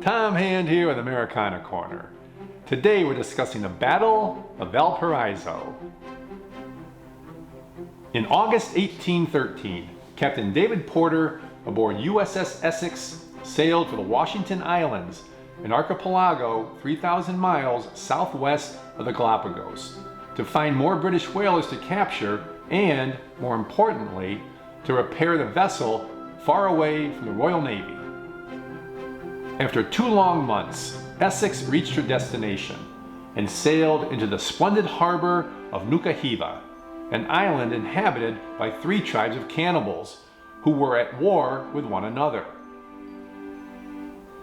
Tom Hand here with Americana Corner. Today we're discussing the Battle of Valparaiso. In August 1813, Captain David Porter aboard USS Essex sailed for the Washington Islands, an archipelago 3,000 miles southwest of the Galapagos, to find more British whalers to capture and, more importantly, to repair the vessel far away from the Royal Navy. After 2 long months, Essex reached her destination and sailed into the splendid harbor of Nukahiva, an island inhabited by 3 tribes of cannibals who were at war with one another.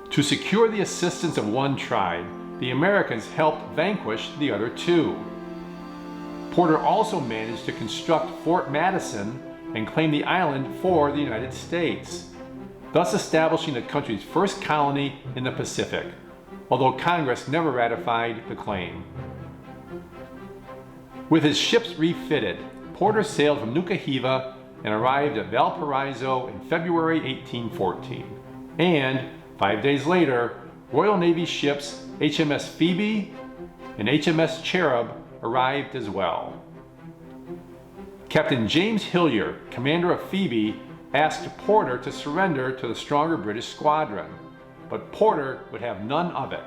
To secure the assistance of one tribe, the Americans helped vanquish the other 2. Porter also managed to construct Fort Madison and claim the island for the United States, thus establishing the country's first colony in the Pacific, although Congress never ratified the claim. With his ships refitted, Porter sailed from Nukahiva and arrived at Valparaiso in February 1814. And 5 days later, Royal Navy ships HMS Phoebe and HMS Cherub arrived as well. Captain James Hillyer, commander of Phoebe, asked Porter to surrender to the stronger British squadron, but Porter would have none of it,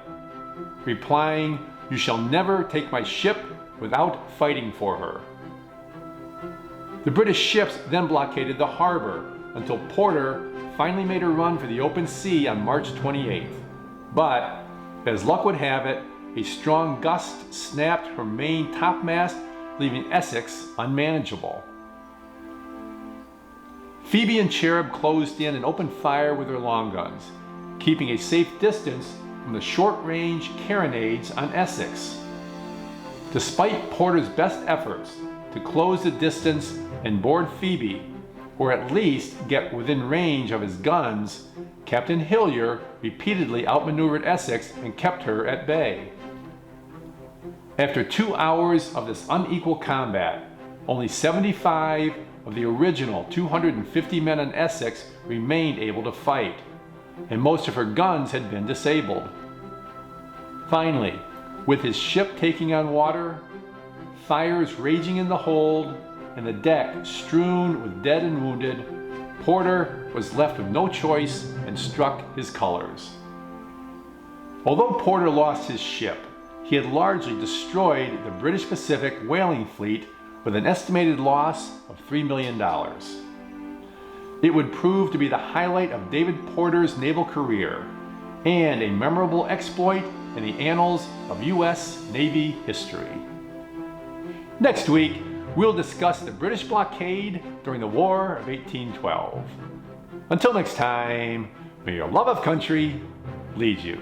replying, "You shall never take my ship without fighting for her." The British ships then blockaded the harbor until Porter finally made a run for the open sea on March 28th. But, as luck would have it, a strong gust snapped her main topmast, leaving Essex unmanageable. Phoebe and Cherub closed in and opened fire with their long guns, keeping a safe distance from the short-range carronades on Essex. Despite Porter's best efforts to close the distance and board Phoebe, or at least get within range of his guns, Captain Hillyer repeatedly outmaneuvered Essex and kept her at bay. After 2 hours of this unequal combat, only 75 of the original 250 men on Essex remained able to fight, and most of her guns had been disabled. Finally, with his ship taking on water, fires raging in the hold, and the deck strewn with dead and wounded, Porter was left with no choice and struck his colors. Although Porter lost his ship, he had largely destroyed the British Pacific whaling fleet with an estimated loss of $3 million. It would prove to be the highlight of David Porter's naval career and a memorable exploit in the annals of U.S. Navy history. Next week, we'll discuss the British blockade during the War of 1812. Until next time, may your love of country lead you.